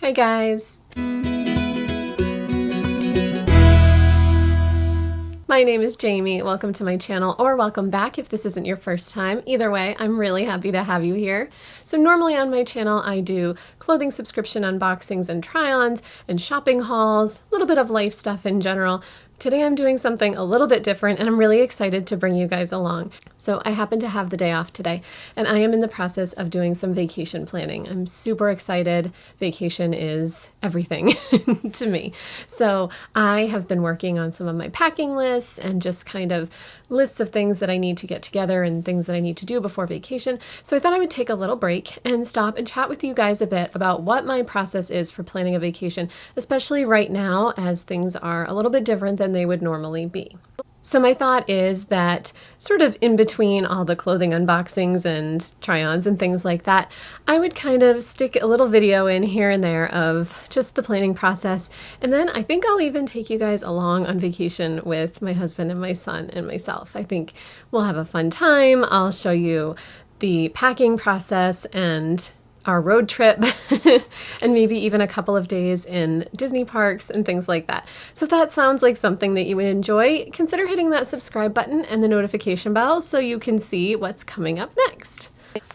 Hi guys! My name is Jamie. Welcome to my channel, or welcome back if this isn't your first time. Either way, I'm really happy to have you here. So normally on my channel I do clothing subscription unboxings and try-ons and shopping hauls, a little bit of life stuff in general. Today I'm doing something a little bit different and I'm really excited to bring you guys along. So I happen to have the day off today and I am in the process of doing some vacation planning. I'm super excited. Vacation is everything to me. So I have been working on some of my packing lists and just kind of lists of things that I need to get together and things that I need to do before vacation. So I thought I would take a little break and stop and chat with you guys a bit about what my process is for planning a vacation, especially right now as things are a little bit different than they would normally be. So my thought is that sort of in between all the clothing unboxings and try-ons and things like that, I would kind of stick a little video in here and there of just the planning process. And then I think I'll even take you guys along on vacation with my husband and my son and myself. I think we'll have a fun time. I'll show you the packing process and our road trip and maybe even a couple of days in Disney parks and things like that. So if that sounds like something that you would enjoy, consider hitting that subscribe button and the notification bell so you can see what's coming up next.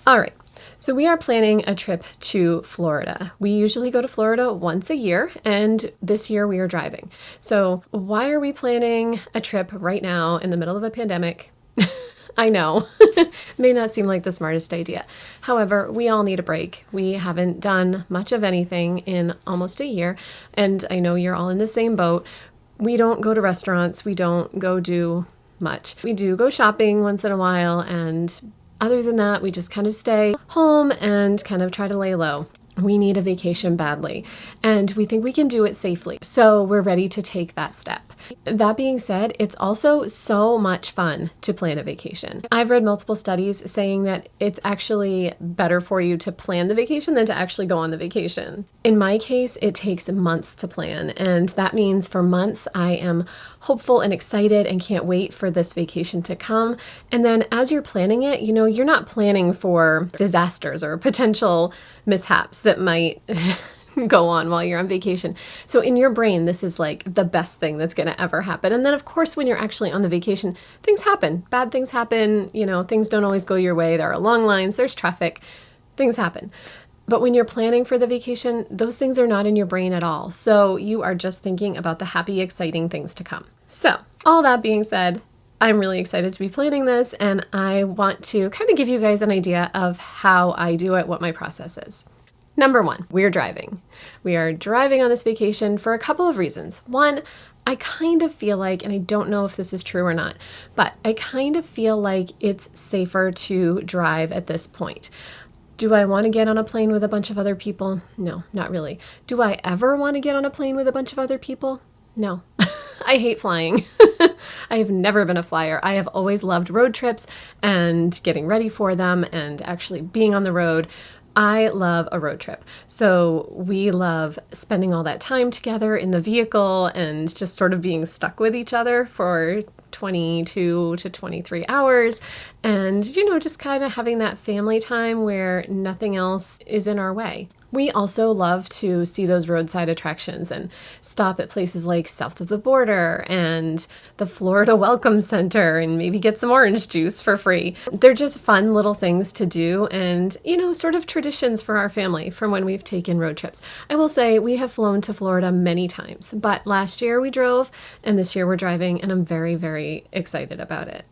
All right. So we are planning a trip to Florida. We usually go to Florida once a year, and this year we are driving. So why are we planning a trip right now in the middle of a pandemic? I know, may not seem like the smartest idea. However, we all need a break. We haven't done much of anything in almost a year, and I know you're all in the same boat. We don't go to restaurants. We don't go do much. We do go shopping once in a while, and other than that, we just kind of stay home and kind of try to lay low. We need a vacation badly, and we think we can do it safely. So we're ready to take that step. That being said, it's also so much fun to plan a vacation. I've read multiple studies saying that it's actually better for you to plan the vacation than to actually go on the vacation. In my case, it takes months to plan, and that means for months I am hopeful and excited and can't wait for this vacation to come. And then as you're planning it, you know, you're not planning for disasters or potential mishaps that might go on while you're on vacation. So in your brain, this is like the best thing that's going to ever happen. And then of course, when you're actually on the vacation, things happen. Bad things happen. You know, things don't always go your way. There are long lines, there's traffic, things happen. But when you're planning for the vacation, those things are not in your brain at all. So you are just thinking about the happy, exciting things to come. So all that being said, I'm really excited to be planning this, and I want to kind of give you guys an idea of how I do it, what my process is. Number one, we're driving. We are driving on this vacation for a couple of reasons. One, I kind of feel like, and I don't know if this is true or not, but I kind of feel like it's safer to drive at this point. Do I want to get on a plane with a bunch of other people? No, not really. Do I ever want to get on a plane with a bunch of other people? No. I hate flying. I have never been a flyer. I have always loved road trips and getting ready for them and actually being on the road. I love a road trip. So we love spending all that time together in the vehicle and just sort of being stuck with each other for 22 to 23 hours and, you know, just kind of having that family time where nothing else is in our way. We also love to see those roadside attractions and stop at places like South of the Border and the Florida Welcome Center and maybe get some orange juice for free. They're just fun little things to do and, you know, sort of traditions for our family from when we've taken road trips. I will say we have flown to Florida many times, but last year we drove and this year we're driving, and I'm very, very excited about it.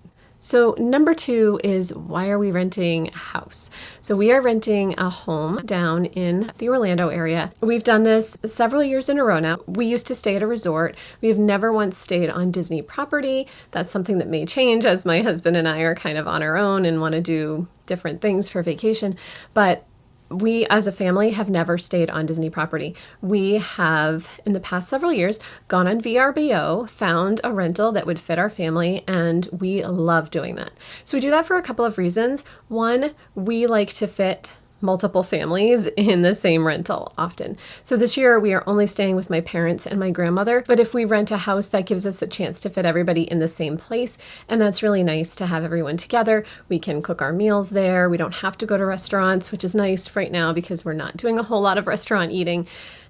So number two is, why are we renting a house? So we are renting a home down in the Orlando area. We've done this several years in a row now. We used to stay at a resort. We have never once stayed on Disney property. That's something that may change as my husband and I are kind of on our own and want to do different things for vacation. But we as a family have never stayed on Disney property. We have, in the past several years, gone on VRBO, found a rental that would fit our family, and we love doing that. So we do that for a couple of reasons. One, we like to fit multiple families in the same rental often. So this year we are only staying with my parents and my grandmother, but if we rent a house, that gives us a chance to fit everybody in the same place, and that's really nice to have everyone together. We can cook our meals there. We don't have to go to restaurants, which is nice right now because we're not doing a whole lot of restaurant eating.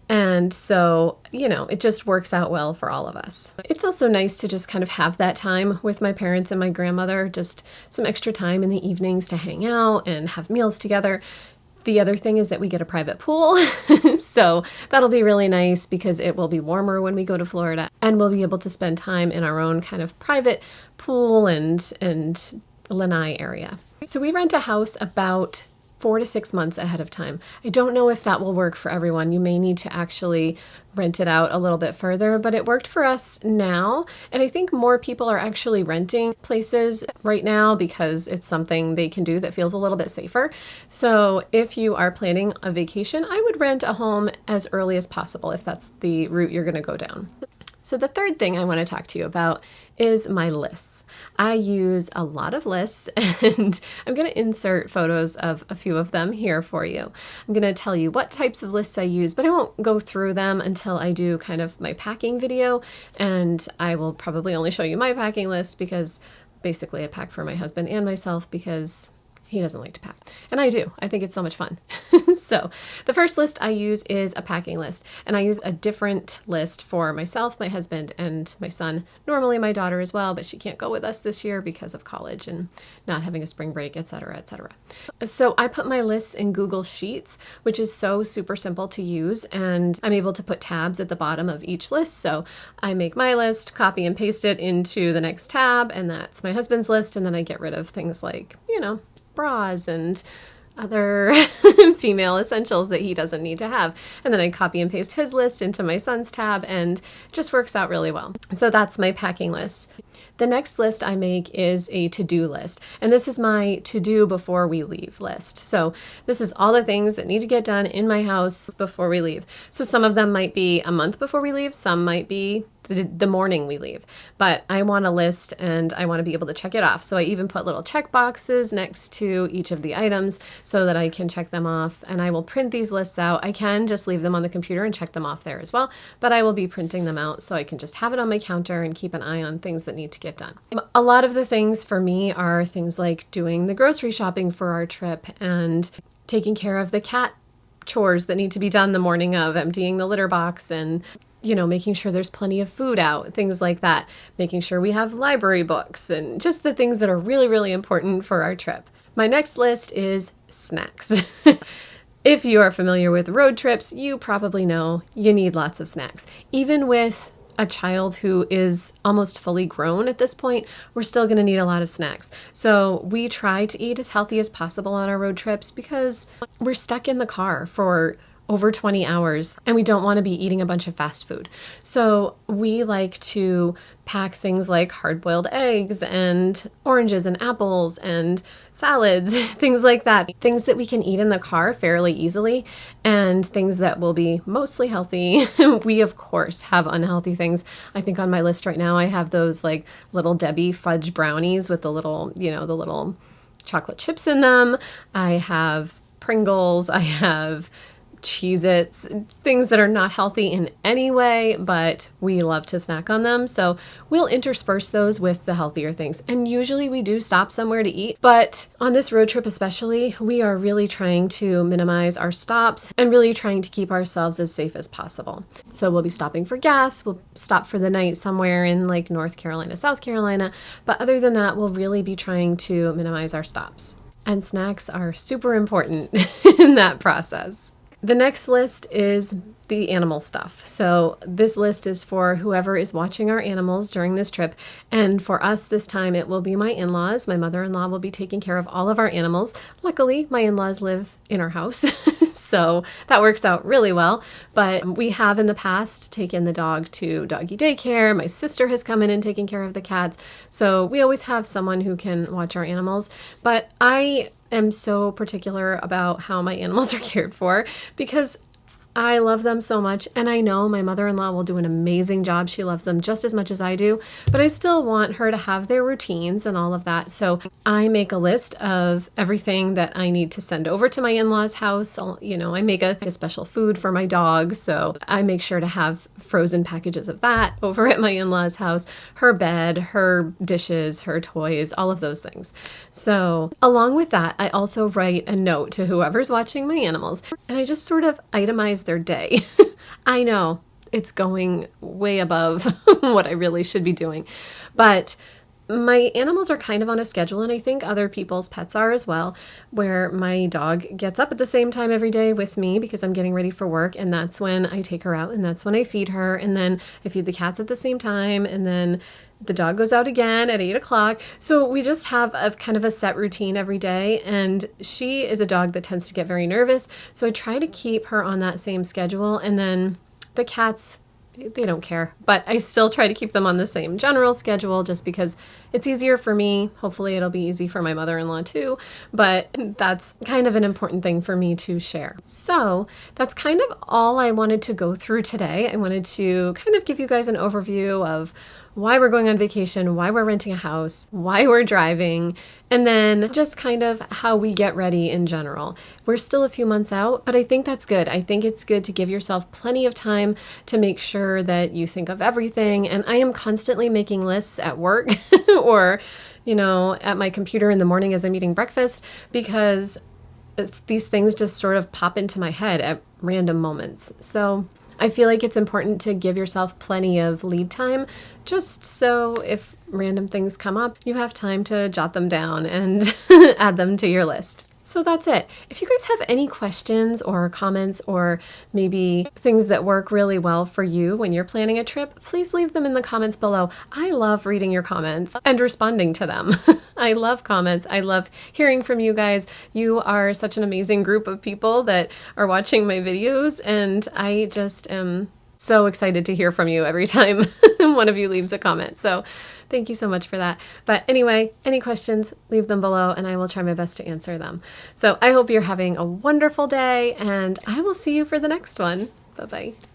And so, it just works out well for all of us. It's also nice to just kind of have that time with my parents and my grandmother, just some extra time in the evenings to hang out and have meals together. The other thing is that we get a private pool. So that'll be really nice because it will be warmer when we go to Florida, and we'll be able to spend time in our own kind of private pool and lanai area. So we rent a house about 4 to 6 months ahead of time. I don't know if that will work for everyone. You may need to actually rent it out a little bit further, but it worked for us now. And I think more people are actually renting places right now because it's something they can do that feels a little bit safer. So if you are planning a vacation, I would rent a home as early as possible if that's the route you're going to go down. So the third thing I want to talk to you about is my lists. I use a lot of lists, and I'm going to insert photos of a few of them here for you. I'm going to tell you what types of lists I use, but I won't go through them until I do kind of my packing video, and I will probably only show you my packing list because basically I pack for my husband and myself because he doesn't like to pack. And I do. I think it's so much fun. So the first list I use is a packing list. And I use a different list for myself, my husband, and my son. Normally my daughter as well, but she can't go with us this year because of college and not having a spring break, etc., etc. So I put my lists in Google Sheets, which is so super simple to use. And I'm able to put tabs at the bottom of each list. So I make my list, copy and paste it into the next tab, and that's my husband's list. And then I get rid of things like, bras and other female essentials that he doesn't need to have. And then I copy and paste his list into my son's tab, and it just works out really well. So that's my packing list. The next list I make is a to-do list, and this is my to-do before we leave list. So this is all the things that need to get done in my house before we leave. So some of them might be a month before we leave, some might be the morning we leave, but I want a list and I want to be able to check it off. So I even put little check boxes next to each of the items so that I can check them off, and I will print these lists out. I can just leave them on the computer and check them off there as well, but I will be printing them out so I can just have it on my counter and keep an eye on things that need to get done. A lot of the things for me are things like doing the grocery shopping for our trip and taking care of the cat chores that need to be done the morning of, emptying the litter box and making sure there's plenty of food out, things like that, making sure we have library books and just the things that are really, really important for our trip. My next list is snacks. If you are familiar with road trips, you probably know you need lots of snacks. Even with a child who is almost fully grown at this point, we're still going to need a lot of snacks. So we try to eat as healthy as possible on our road trips because we're stuck in the car for over 20 hours and we don't want to be eating a bunch of fast food. So we like to pack things like hard-boiled eggs and oranges and apples and salads, things like that. Things that we can eat in the car fairly easily and things that will be mostly healthy. We, of course, have unhealthy things. I think on my list right now I have those like little Debbie fudge brownies with the little, the little chocolate chips in them. I have Pringles. I have Cheez-Its, things that are not healthy in any way, but we love to snack on them. So we'll intersperse those with the healthier things. And usually we do stop somewhere to eat, but on this road trip especially, we are really trying to minimize our stops and really trying to keep ourselves as safe as possible. So we'll be stopping for gas, we'll stop for the night somewhere in like North Carolina, South Carolina, but other than that, we'll really be trying to minimize our stops. And snacks are super important in that process. The next list is the animal stuff. So this list is for whoever is watching our animals during this trip. And for us this time, it will be my in-laws. My mother-in-law will be taking care of all of our animals. Luckily, my in-laws live in our house, so that works out really well. But we have in the past taken the dog to doggy daycare. My sister has come in and taken care of the cats. So we always have someone who can watch our animals. But I am so particular about how my animals are cared for because I love them so much, and I know my mother-in-law will do an amazing job. She loves them just as much as I do, but I still want her to have their routines and all of that. So I make a list of everything that I need to send over to my in-laws' house. I make a special food for my dog, so I make sure to have frozen packages of that over at my in-laws' house, her bed, her dishes, her toys, all of those things. So along with that, I also write a note to whoever's watching my animals, and I just sort of itemize their day. I know it's going way above what I really should be doing, but my animals are kind of on a schedule, and I think other people's pets are as well, where my dog gets up at the same time every day with me because I'm getting ready for work, and that's when I take her out, and that's when I feed her, and then I feed the cats at the same time, and then the dog goes out again at 8 o'clock. So we just have a kind of a set routine every day, and she is a dog that tends to get very nervous, so I try to keep her on that same schedule, and then the cats, they don't care, but I still try to keep them on the same general schedule just because it's easier for me. Hopefully it'll be easy for my mother-in-law too, but that's kind of an important thing for me to share. So that's kind of all I wanted to go through today. I wanted to kind of give you guys an overview of why we're going on vacation, why we're renting a house, why we're driving, and then just kind of how we get ready in general. We're still a few months out, but I think that's good. I think it's good to give yourself plenty of time to make sure that you think of everything. And I am constantly making lists at work or, at my computer in the morning as I'm eating breakfast, because these things just sort of pop into my head at random moments. So I feel like it's important to give yourself plenty of lead time, just so if random things come up, you have time to jot them down and add them to your list. So that's it. If you guys have any questions or comments or maybe things that work really well for you when you're planning a trip, please leave them in the comments below. I love reading your comments and responding to them. I love comments. I love hearing from you guys. You are such an amazing group of people that are watching my videos, and I just am so excited to hear from you every time one of you leaves a comment. So thank you so much for that. But anyway, any questions, leave them below and I will try my best to answer them. So I hope you're having a wonderful day, and I will see you for the next one. Bye-bye.